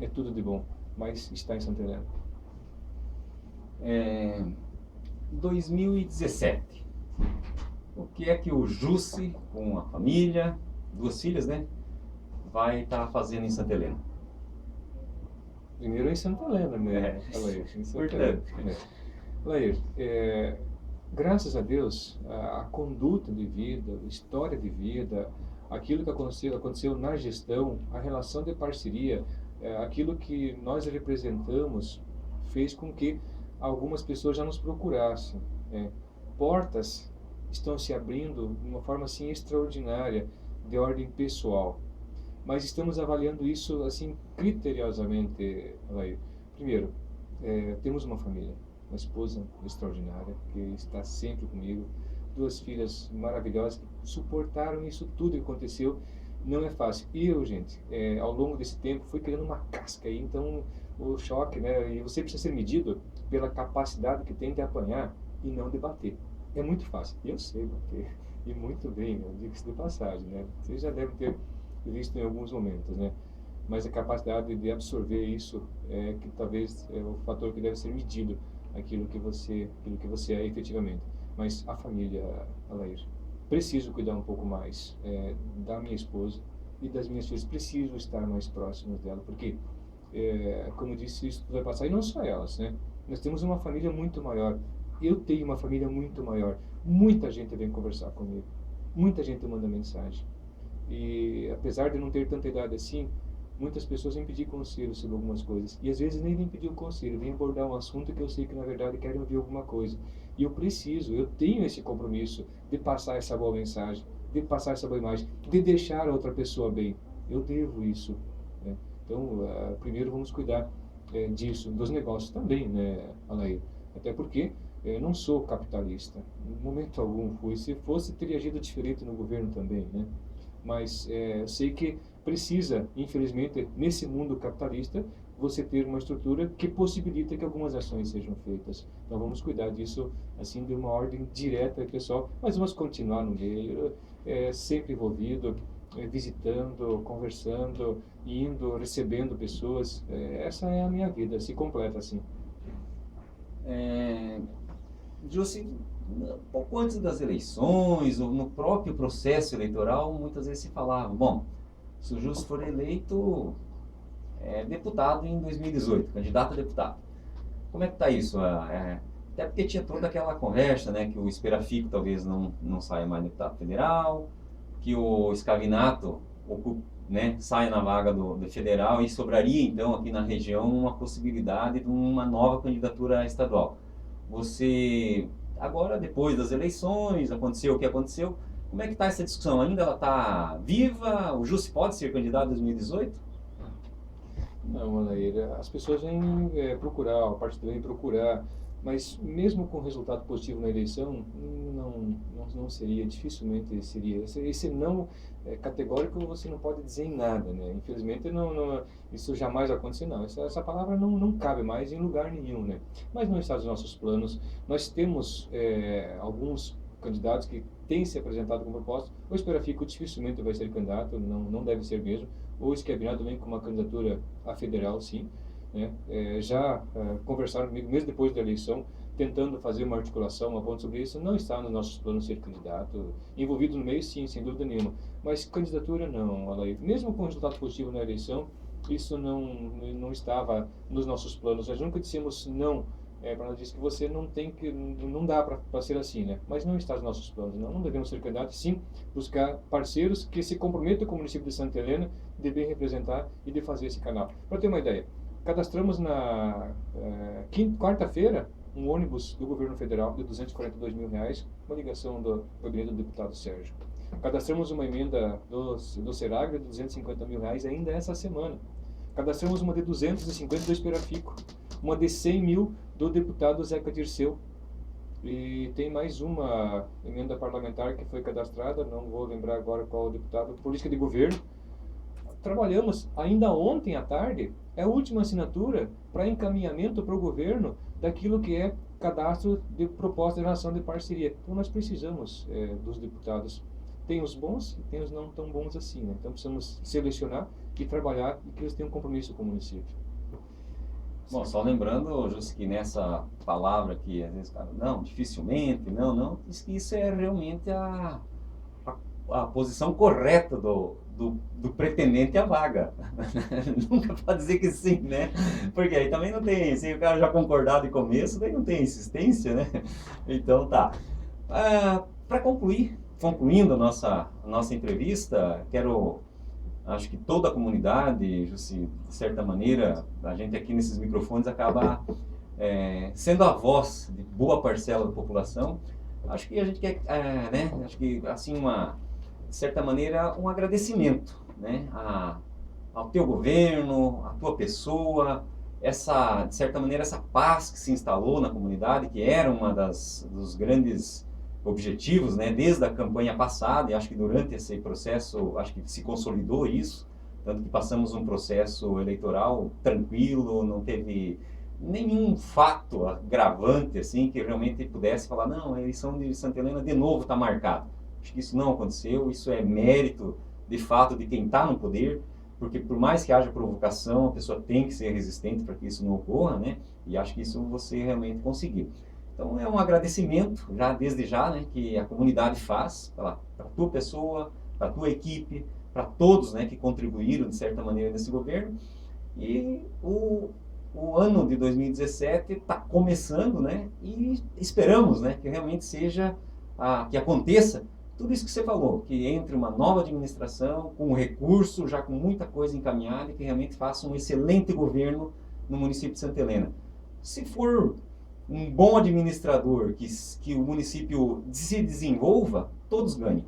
é tudo de bom, mas está em Santa Helena. 2017. O que é que o Jussi, com a família, 2 filhas, né, vai estar fazendo em Santa Helena? Primeiro em Santa Helena, né? Lair, em Santa Helena. Lair, graças a Deus, a conduta de vida, a história de vida, aquilo que aconteceu na gestão, a relação de parceria, aquilo que nós representamos, fez com que algumas pessoas já nos procurassem. Portas estão se abrindo de uma forma assim extraordinária, de ordem pessoal. Mas estamos avaliando isso assim criteriosamente, Lair. Primeiro, temos uma família, uma esposa extraordinária que está sempre comigo, 2 filhas maravilhosas que suportaram isso tudo que aconteceu. Não é fácil. E eu, gente, ao longo desse tempo fui criando uma casca aí, então o choque, né? E você precisa ser medido pela capacidade que tem de apanhar e não de bater. É muito fácil. Eu sei bater. E muito bem, né? Diga-se de passagem, né? Você já deve ter visto em alguns momentos, né? Mas a capacidade de absorver isso é que talvez é o fator que deve ser medido, aquilo que você é efetivamente. Mas a família, Alair, preciso cuidar um pouco mais da minha esposa e das minhas filhas. Preciso estar mais próximo dela, porque, como eu disse, isso vai passar. E não só elas, né? Nós temos uma família muito maior. Eu tenho uma família muito maior. Muita gente vem conversar comigo. Muita gente manda mensagem. E apesar de não ter tanta idade assim, muitas pessoas vêm pedir conselho sobre algumas coisas. E às vezes nem vêm pedir o conselho, vêm abordar um assunto que eu sei que na verdade querem ouvir alguma coisa. E eu tenho esse compromisso de passar essa boa mensagem, de passar essa boa imagem, de deixar a outra pessoa bem. Eu devo isso, né? Então, primeiro vamos cuidar disso, dos negócios também, né, Alair? Até porque eu não sou capitalista, em momento algum fui. Se fosse, teria agido diferente no governo também, né? Mas sei que precisa, infelizmente, nesse mundo capitalista, você ter uma estrutura que possibilita que algumas ações sejam feitas. Então vamos cuidar disso, assim, de uma ordem direta, pessoal, mas vamos continuar no meio, sempre envolvido, visitando, conversando, indo, recebendo pessoas. Essa é a minha vida, se completa assim. Jussi, um pouco antes das eleições, ou no próprio processo eleitoral, muitas vezes se falava, bom, se o Jussi for eleito deputado em 2018, candidato a deputado. Como é que está isso? Até porque tinha toda aquela conversa, né, que o Esperafico talvez não saia mais deputado federal, que o Scavinato né, saia na vaga do federal e sobraria então aqui na região uma possibilidade de uma nova candidatura estadual. Você, agora depois das eleições, aconteceu o que aconteceu, como é que está essa discussão? Ainda ela está viva? O Jussi pode ser candidato em 2018? Não, Anaíra, as pessoas vêm procurar, o partido vem procurar, mas mesmo com resultado positivo na eleição, não seria, dificilmente seria. Esse não categórico você não pode dizer em nada, né? Infelizmente isso jamais vai acontecer, não. Essa palavra não cabe mais em lugar nenhum, né? Mas não está nos nossos planos. Nós temos alguns candidatos que têm se apresentado como proposta. O Esperafico dificilmente vai ser candidato, não deve ser mesmo. O Scavinato vem com uma candidatura a federal, sim. Né? Já conversaram comigo, mesmo depois da eleição, tentando fazer uma articulação, uma ponte sobre isso. Não está nos nossos planos ser candidato. Envolvido no meio, sim, sem dúvida nenhuma. Mas candidatura, não, Alair. Mesmo com resultado positivo na eleição, isso não estava nos nossos planos. Nós nunca dissemos não. Para nós dizer que você não tem que, não dá para ser assim, né? Mas não está nos nossos planos. Não devemos ser candidatos, sim, buscar parceiros que se comprometam com o município de Santa Helena de bem representar e de fazer esse canal. Para ter uma ideia, cadastramos na quarta-feira um ônibus do governo federal de R$242 mil, uma ligação do gabinete do deputado Sérgio. Cadastramos uma emenda do Seragre de R$250 mil ainda essa semana. Cadastramos uma de 250 do Esperafico, uma de 100 mil do deputado Zeca Dirceu. E tem mais uma emenda parlamentar que foi cadastrada, não vou lembrar agora qual o deputado, política de governo. Trabalhamos ainda ontem à tarde, é a última assinatura para encaminhamento para o governo daquilo que é cadastro de proposta de relação de parceria. Então nós precisamos dos deputados. Tem os bons e tem os não tão bons assim, né? Então precisamos selecionar e trabalhar e que eles tenham um compromisso com o município. Bom, só lembrando, Justo, que nessa palavra que às vezes o cara, não, dificilmente, não, diz que isso é realmente a posição correta do pretendente à vaga. Nunca pode dizer que sim, né? Porque aí também não tem, se o cara já concordar de começo, daí não tem insistência, né? Então tá. Para concluindo a nossa entrevista, acho que toda a comunidade, de certa maneira, a gente aqui nesses microfones acaba sendo a voz de boa parcela da população. Acho que a gente quer, né? Acho que, assim, de certa maneira, um agradecimento, né? Ao teu governo, à tua pessoa, de certa maneira, essa paz que se instalou na comunidade, que era uma dos grandes objetivos, né, desde a campanha passada, e acho que durante esse processo, acho que se consolidou isso, tanto que passamos um processo eleitoral tranquilo, não teve nenhum fato agravante, assim, que realmente pudesse falar, não, a eleição de Santa Helena de novo está marcada. Acho que isso não aconteceu, isso é mérito, de fato, de quem está no poder, porque por mais que haja provocação, a pessoa tem que ser resistente para que isso não ocorra, né, e acho que isso você realmente conseguiu. Então é um agradecimento, desde já, né, que a comunidade faz para a tua pessoa, para a tua equipe, para todos, né, que contribuíram de certa maneira nesse governo. E o ano de 2017 está começando, né, e esperamos, né, que realmente que aconteça tudo isso que você falou, que entre uma nova administração, com recurso, já com muita coisa encaminhada, e que realmente faça um excelente governo no município de Santa Helena. Se for um bom administrador, que o município se desenvolva, todos ganham.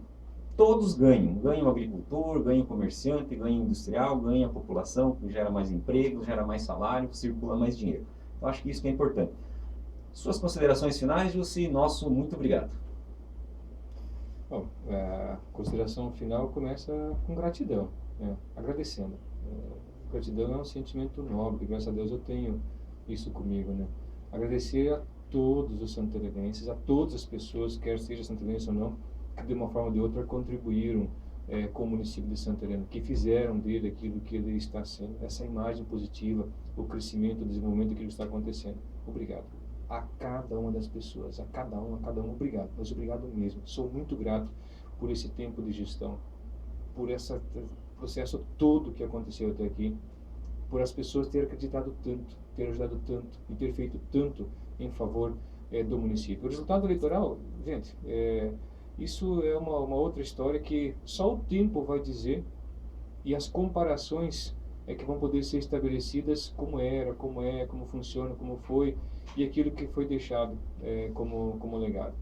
Todos ganham. Ganha o agricultor, ganha o comerciante, ganha o industrial, ganha a população, que gera mais emprego, gera mais salário, circula mais dinheiro. Então, acho que isso que é importante. Suas considerações finais, Jussi, nosso muito obrigado. Bom, a consideração final começa com gratidão, né? Agradecendo. Gratidão é um sentimento nobre, graças a Deus eu tenho isso comigo, né? Agradecer a todos os santalenenses, a todas as pessoas, quer seja santalenense ou não, que de uma forma ou de outra contribuíram com o município de Santa Helena, que fizeram dele aquilo que ele está sendo, essa imagem positiva, o crescimento, o desenvolvimento que está acontecendo. Obrigado a cada uma das pessoas, a cada um, obrigado, mas obrigado mesmo. Sou muito grato por esse tempo de gestão, por esse processo todo que aconteceu até aqui, por as pessoas terem acreditado tanto, ter ajudado tanto e ter feito tanto em favor do município. O resultado eleitoral, gente, isso é uma outra história que só o tempo vai dizer, e as comparações que vão poder ser estabelecidas como era, como é, como funciona, como foi, e aquilo que foi deixado como legado.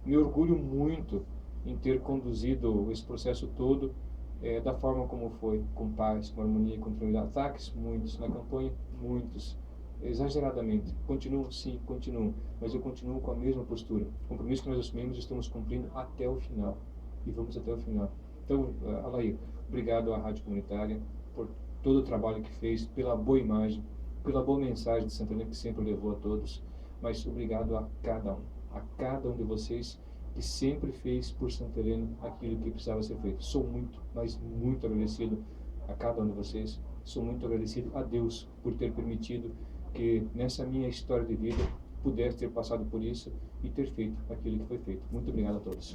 Me orgulho muito em ter conduzido esse processo todo da forma como foi, com paz, com harmonia, com tranquilidade. Ataques, muitos, na campanha, muitos, exageradamente. Continuo, sim, continuo, mas eu continuo com a mesma postura. O compromisso que nós assumimos, estamos cumprindo até o final, e vamos até o final. Então, Alair, obrigado à Rádio Comunitária por todo o trabalho que fez, pela boa imagem, pela boa mensagem de Santa Helena que sempre levou a todos, mas obrigado a cada um de vocês que sempre fez por Santa Helena aquilo que precisava ser feito. Sou muito, mas muito agradecido a cada um de vocês. Sou muito agradecido a Deus por ter permitido que nessa minha história de vida pudesse ter passado por isso e ter feito aquilo que foi feito. Muito obrigado a todos.